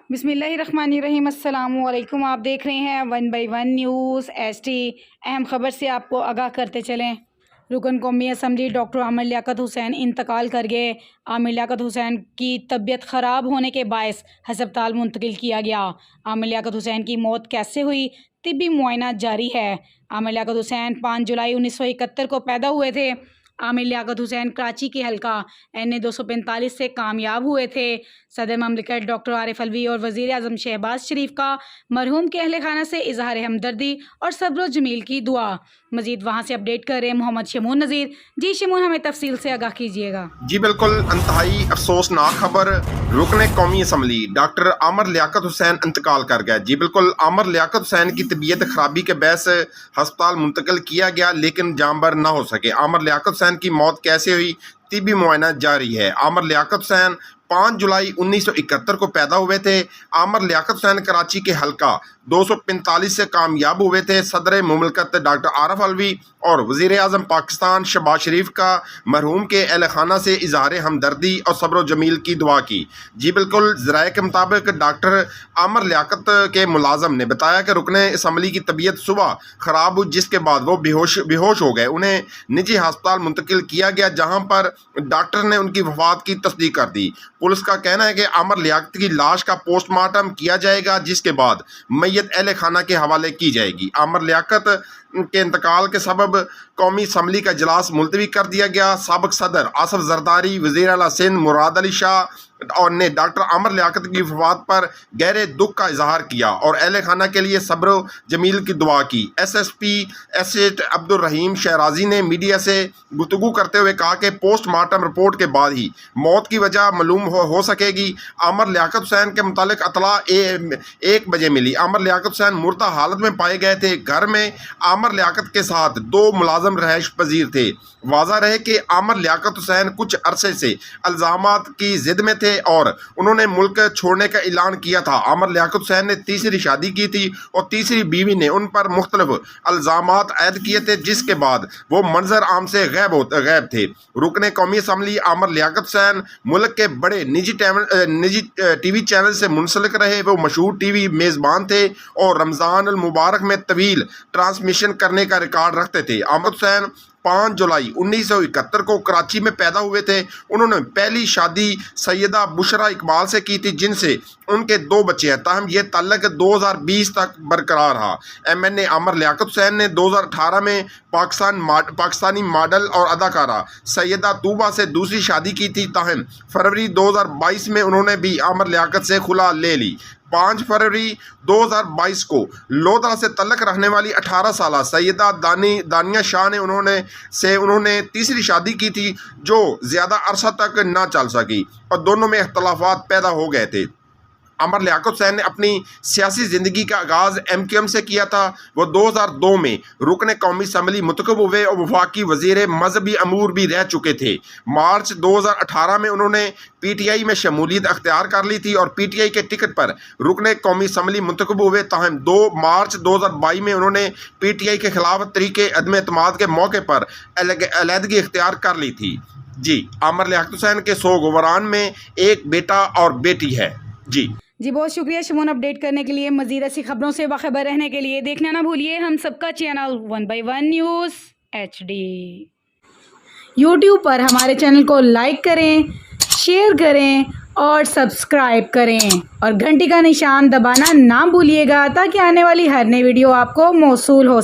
बिस्मिल्लाहिर्रहमानिर्रहीम। अस्सलामुअलैकुम। आप देख रहे हैं 1 बाई 1 न्यूज़ HD। अहम ख़बर से आपको आगाह करते चलें। रुकन कौमी असम्बली डॉक्टर आमिर लियाकत हुसैन इंतकाल कर गए। आमिर लियाकत हुसैन की तबीयत ख़राब होने के बायस हस्पताल मुंतकिल किया गया। आमिर लियाकत हुसैन की मौत कैसे हुई, तिब्बी मुआयना जारी है। आमिर लियाकत हुसैन 5 जुलाई 1971 को पैदा हुए थे। आमिर लियाकत हुसैन कराची के हल्का NA 245 से कामयाब हुए थे। सदर ममलिकत डॉक्टर आरिफ अलवी और वज़ीर आज़म शहबाज शरीफ का मरहूम के अहल खाना से इजहार हमदर्दी और सब्र जमील की दुआ। मज़ीद वहाँ से अपडेट कर रहे हैं मोहम्मद शमून नज़ीर। जी शमून, हमें तफसील से आगाह कीजिएगा। जी बिल्कुल, इंतहाई अफसोसनाक खबर। रुकन कौमी असम्बली डॉक्टर आमिर लियाकत हुसैन इंतकाल कर गए। जी बिल्कुल, आमिर लियाकत हुसैन की तबीयत खराबी के बहस हस्पताल मुंतकिल किया गया, लेकिन जानबर ना हो सके। आमिर लियाकत हुसैन की मौत कैसे हुई, तिब्बी मुआयना जारी है। आमिर लियाकत हुसैन 5 जुलाई 1971 को पैदा हुए थे। आमिर लियाकत हुसैन कराची के हल्का 245 से कामयाब हुए थे। सदर मुमलिकत डॉक्टर आरिफ अलवी और वज़ीर आज़म पाकिस्तान शहबाज शरीफ का मरहूम के अहल खाना से इजहार हमदर्दी और सब्र जमील की दुआ की। जी बिल्कुल, ज़राए के मुताबिक डॉक्टर आमिर लियाकत के मुलाजम ने बताया कि रुकन असम्बली की तबीयत सुबह ख़राब हुई, जिसके बाद वो बेहोश हो गए। उन्हें निजी हस्पताल मुंतकिल किया गया, जहाँ पर डॉक्टर ने उनकी वफ़ात की तस्दीक कर दी। पुलिस का कहना है कि आमिर लियाकत की लाश का पोस्टमार्टम किया जाएगा, जिसके बाद मैयत अहल खाना के हवाले की जाएगी। आमिर लियाकत के इंतकाल के सबब कौमी असम्बली का इजलास मुलतवी कर दिया गया। साबिक सदर आसफ जरदारी, वज़ीर आला सिंध मुराद अली शाह और ने डॉक्टर आमिर लियाकत की वफ़ात पर गहरे दुख का इजहार किया और अहल खाना के लिए सब्र जमील की दुआ की। SSP एसेट अब्दुल रहीम शहराजी ने मीडिया से गुफ्तगू करते हुए कहा कि पोस्टमार्टम रिपोर्ट के बाद ही मौत की वजह मालूम हो सकेगी। आमिर लियाकत हुसैन के मुतालिक अतला 1 बजे मिली। आमिर लियाकत हुसैन मुर्दा हालत में पाए गए थे। घर में आमिर लियाकत के साथ 2 मुलाजम रहायश पजीर थे। वाज़ा रहे कि आमिर लियाकत हुसैन कुछ अरसे से इल्ज़ामात की जिद में थे और उन्होंने मुल्क छोड़ने का ऐलान किया था। आमिर लियाकत हुसैन ने तीसरी शादी की थी और तीसरी बीवी ने उन पर मुख्तलिफ इल्ज़ामात आयद किए थे, जिसके बाद वो मंजर आम से गैब थे। रुकन कौमी असम्बली आमिर लियाकत हुसैन मुल्क के बड़े निजी TV चैनल से मुंसलिक रहे। वो मशहूर TV मेज़बान थे और रमज़ान अल मुबारक में तवील ट्रांसमिशन करने का रिकॉर्ड रखते थे। आमिर हुसैन 5 जुलाई 1971 को कराची में पैदा हुए थे। उन्होंने पहली शादी सैयदा बुशरा इकबाल से की थी, जिनसे उनके 2 बच्चे हैं। ताहम यह ताल्लुक 2020 तक बरकरार रहा। MNA आमिर लियाकत हुसैन ने 2018 में पाकिस्तानी मॉडल और अदाकारा सैयदा तूबा से दूसरी शादी की थी। ताहम फरवरी 2022 में उन्होंने भी आमिर लियाकत से खुला ले ली। 5 फरवरी 2022 को लोधरा से तल्लक रखने वाली 18 साल सैयदा दानिया शाह ने उन्होंने तीसरी शादी की थी, जो ज़्यादा अरसा तक ना चल सकी और दोनों में इख्तलाफात पैदा हो गए थे। आमिर लियाकत हुसैन ने अपनी सियासी ज़िंदगी का आगाज़ MQM से किया था। वो 2002 में रुकन कौमी असम्बली मुंतखब हुए और वफाकी वज़ीर मजहबी अमूर भी रह चुके थे। मार्च 2018 में उन्होंने PTI में शमूलियत अख्तियार कर ली थी और PTI के टिकट पर रुकन कौमी असम्बली मुंतखब हुए। ताहम 2 मार्च 2022 में उन्होंने PTI के खिलाफ तरीके अदम एतमाद के मौके पर अलहदगी अख्तियार कर ली थी। जी, आमिर लियाकत हुसैन के सोगवारान में एक बेटा और बेटी है। जी, बहुत शुक्रिया शमून अपडेट करने के लिए। मज़ीद ऐसी खबरों से बाखबर रहने के लिए देखना ना भूलिए हम सबका channel 1 by 1 news HD। YouTube पर हमारे चैनल को लाइक करें, शेयर करें और सब्सक्राइब करें और घंटी का निशान दबाना ना भूलिएगा, ताकि आने वाली हर नई वीडियो आपको मौसूल हो।